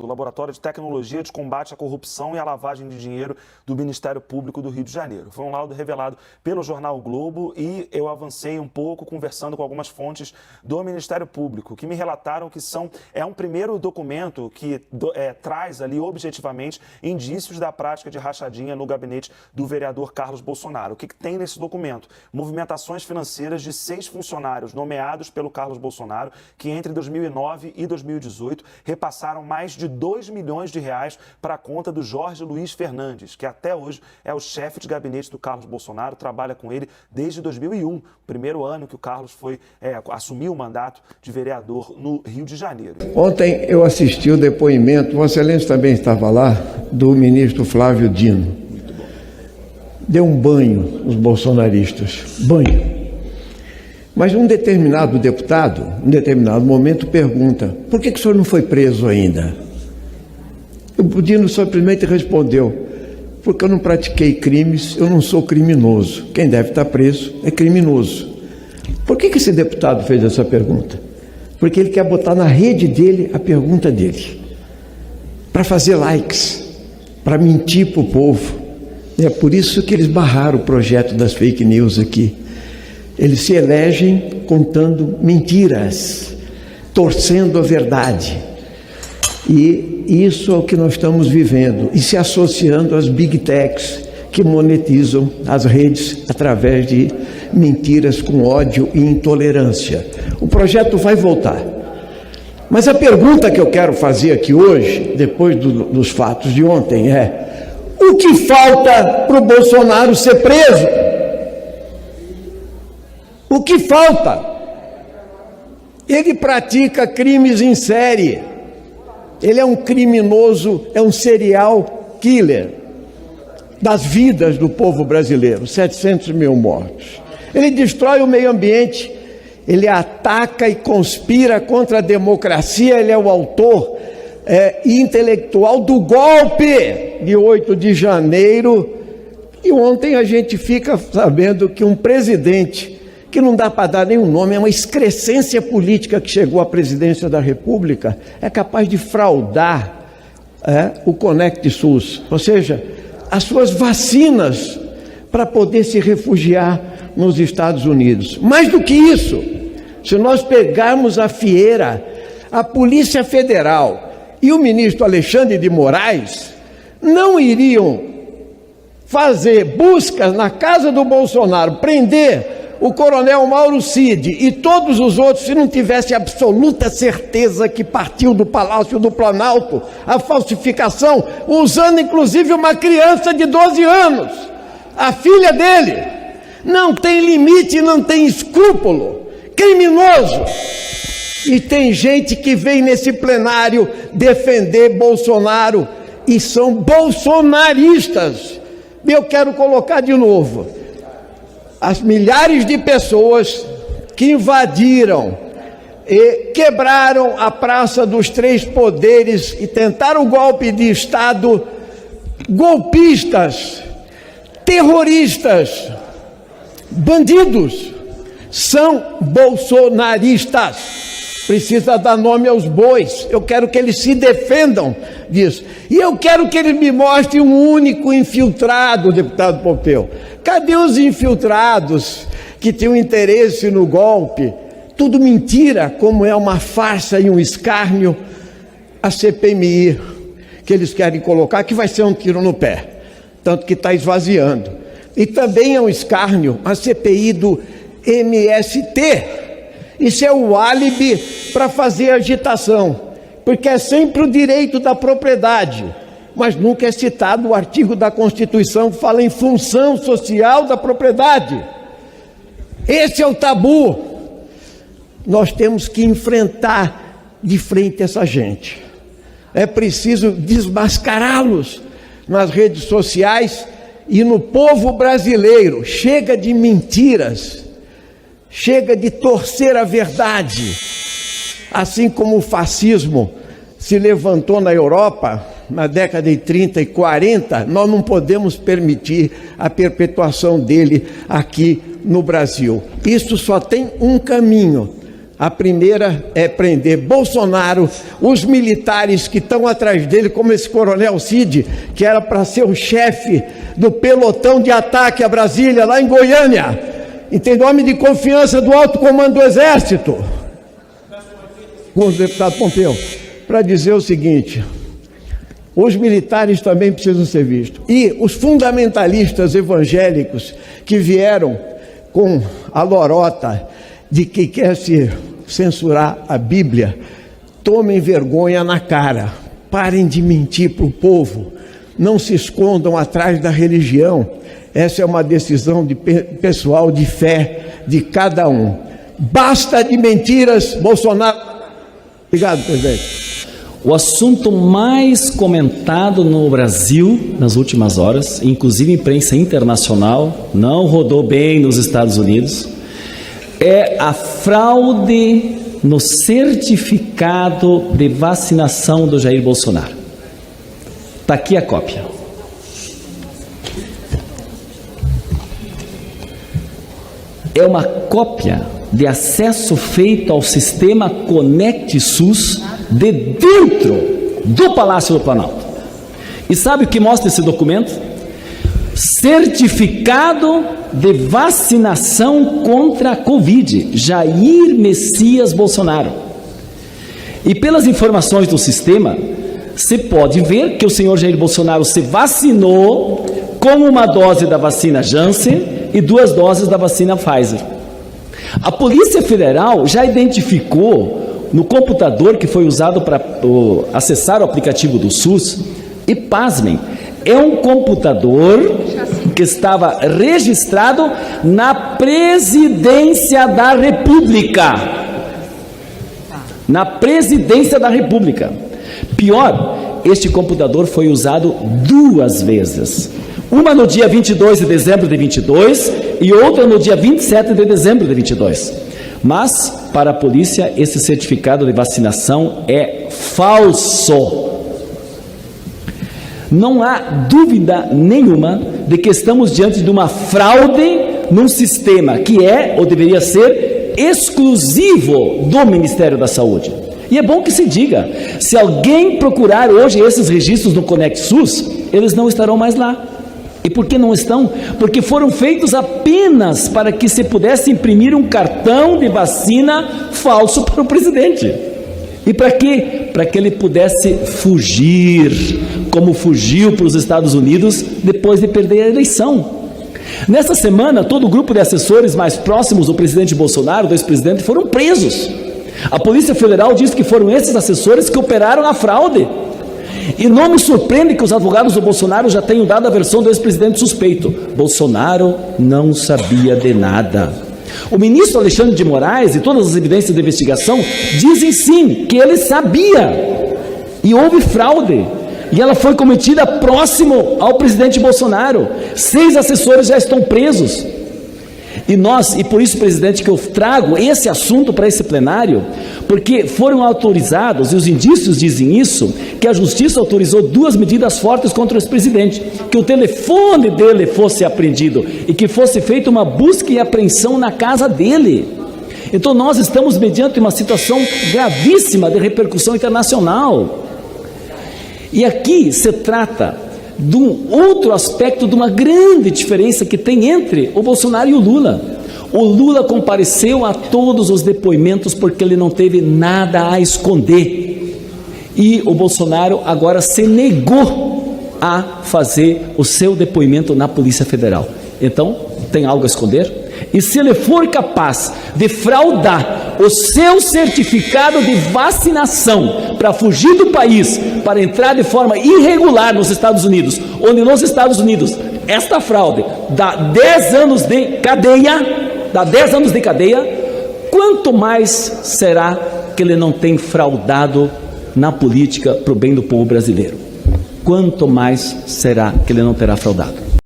do Laboratório de Tecnologia de Combate à Corrupção e à Lavagem de Dinheiro do Ministério Público do Rio de Janeiro. Foi um laudo revelado pelo jornal o Globo e eu avancei um pouco conversando com algumas fontes do Ministério Público, que me relataram que é um primeiro documento que traz ali objetivamente indícios da prática de rachadinha no gabinete do vereador Carlos Bolsonaro. O que tem nesse documento? Movimentações financeiras de 6 funcionários nomeados pelo Carlos Bolsonaro, que entre 2009 e 2018 repassaram mais de 2 milhões de reais para a conta do Jorge Luiz Fernandes, que até hoje é o chefe de gabinete do Carlos Bolsonaro, trabalha com ele desde 2001, primeiro ano que o Carlos assumiu o mandato de vereador no Rio de Janeiro. Ontem eu assisti o depoimento, Vossa Excelência também estava lá, do ministro Flávio Dino. Deu um banho nos bolsonaristas, banho. Mas um determinado deputado, em determinado momento, pergunta: por que o senhor não foi preso ainda? O Dino simplesmente respondeu: porque eu não pratiquei crimes, eu não sou criminoso. Quem deve estar preso é criminoso. Por que esse deputado fez essa pergunta? Porque ele quer botar na rede dele a pergunta dele, para fazer likes, para mentir para o povo. É por isso que eles barraram o projeto das fake news aqui. Eles se elegem contando mentiras, torcendo a verdade. E isso é o que nós estamos vivendo, e se associando às big techs que monetizam as redes através de mentiras com ódio e intolerância. O projeto vai voltar. Mas a pergunta que eu quero fazer aqui hoje, depois dos fatos de ontem, é: o que falta para o Bolsonaro ser preso? O que falta? Ele pratica crimes em série. Ele é um criminoso, é um serial killer das vidas do povo brasileiro, 700 mil mortos. Ele destrói o meio ambiente, ele ataca e conspira contra a democracia, ele é o autor intelectual do golpe de 8 de janeiro. E ontem a gente fica sabendo que um presidente, que não dá para dar nenhum nome, é uma excrescência política que chegou à presidência da República, é capaz de fraudar o Conect SUS, ou seja, as suas vacinas para poder se refugiar nos Estados Unidos. Mais do que isso, se nós pegarmos a Fieira, a Polícia Federal e o ministro Alexandre de Moraes não iriam fazer buscas na casa do Bolsonaro, prender o coronel Mauro Cid e todos os outros, se não tivesse absoluta certeza que partiu do Palácio do Planalto a falsificação, usando inclusive uma criança de 12 anos, a filha dele. Não tem limite, não tem escrúpulo, criminoso. E tem gente que vem nesse plenário defender Bolsonaro e são bolsonaristas. Eu quero colocar de novo: as milhares de pessoas que invadiram e quebraram a Praça dos Três Poderes e tentaram o golpe de Estado, golpistas, terroristas, bandidos, são bolsonaristas. Precisa dar nome aos bois. Eu quero que eles se defendam disso. E eu quero que eles me mostrem um único infiltrado, deputado Pompeu. Cadê os infiltrados que tinham interesse no golpe? Tudo mentira, como é uma farsa e um escárnio a CPMI que eles querem colocar, que vai ser um tiro no pé, tanto que está esvaziando. E também é um escárnio a CPI do MST. Isso é o álibi para fazer agitação, porque é sempre o direito da propriedade, mas nunca é citado o artigo da Constituição que fala em função social da propriedade. Esse é o tabu. Nós temos que enfrentar de frente essa gente. É preciso desmascará-los nas redes sociais e no povo brasileiro. Chega de mentiras. Chega de torcer a verdade. Assim como o fascismo se levantou na Europa na década de 30 e 40, nós não podemos permitir a perpetuação dele aqui no Brasil. Isso só tem um caminho: A primeira é prender Bolsonaro, os militares que estão atrás dele, como esse coronel Cid, que era para ser o chefe do pelotão de ataque a Brasília, lá em Goiânia. Entende? Homem de confiança do alto comando do Exército. Com o deputado Pompeu, para dizer o seguinte: os militares também precisam ser vistos. E os fundamentalistas evangélicos que vieram com a lorota de que quer se censurar a Bíblia, tomem vergonha na cara, parem de mentir para o povo, não se escondam atrás da religião. Essa é uma decisão pessoal, de fé de cada um. Basta de mentiras, Bolsonaro. Obrigado, presidente. O assunto mais comentado no Brasil nas últimas horas, inclusive imprensa internacional, não rodou bem nos Estados Unidos, é a fraude no certificado de vacinação do Jair Bolsonaro. Está aqui a cópia. É uma cópia de acesso feito ao sistema Conect SUS de dentro do Palácio do Planalto. E sabe o que mostra esse documento? Certificado de vacinação contra a Covid, Jair Messias Bolsonaro. E pelas informações do sistema, se pode ver que o senhor Jair Bolsonaro se vacinou com uma dose da vacina Janssen e 2 doses da vacina Pfizer. A Polícia Federal já identificou no computador que foi usado para acessar o aplicativo do SUS, e pasmem, é um computador que estava registrado na Presidência da República. Na Presidência da República. Pior, este computador foi usado 2 vezes. Uma no dia 22 de dezembro de 22 e outra no dia 27 de dezembro de 22. Mas, para a polícia, esse certificado de vacinação é falso. Não há dúvida nenhuma de que estamos diante de uma fraude num sistema que é, ou deveria ser, exclusivo do Ministério da Saúde. E é bom que se diga, se alguém procurar hoje esses registros no Conect SUS, eles não estarão mais lá. E por que não estão? Porque foram feitos apenas para que se pudesse imprimir um cartão de vacina falso para o presidente. E para quê? Para que ele pudesse fugir, como fugiu para os Estados Unidos depois de perder a eleição. Nessa semana, todo o grupo de assessores mais próximos do presidente Bolsonaro, do ex-presidente, foram presos. A Polícia Federal diz que foram esses assessores que operaram a fraude. E não me surpreende que os advogados do Bolsonaro já tenham dado a versão do ex-presidente suspeito. Bolsonaro não sabia de nada. O ministro Alexandre de Moraes e todas as evidências de investigação dizem sim, que ele sabia. E houve fraude. E ela foi cometida próximo ao presidente Bolsonaro. 6 assessores já estão presos. E por isso, presidente, que eu trago esse assunto para esse plenário, porque foram autorizados, e os indícios dizem isso, que a justiça autorizou 2 medidas fortes contra o ex-presidente, que o telefone dele fosse apreendido e que fosse feita uma busca e apreensão na casa dele. Então nós estamos mediante uma situação gravíssima de repercussão internacional. E aqui se trata de um outro aspecto, de uma grande diferença que tem entre o Bolsonaro e o Lula. O Lula compareceu a todos os depoimentos porque ele não teve nada a esconder. E o Bolsonaro agora se negou a fazer o seu depoimento na Polícia Federal. Então, tem algo a esconder? E se ele for capaz de fraudar o seu certificado de vacinação para fugir do país, para entrar de forma irregular nos Estados Unidos, onde nos Estados Unidos esta fraude dá 10 anos de cadeia, quanto mais será que ele não tem fraudado na política para o bem do povo brasileiro? Quanto mais será que ele não terá fraudado?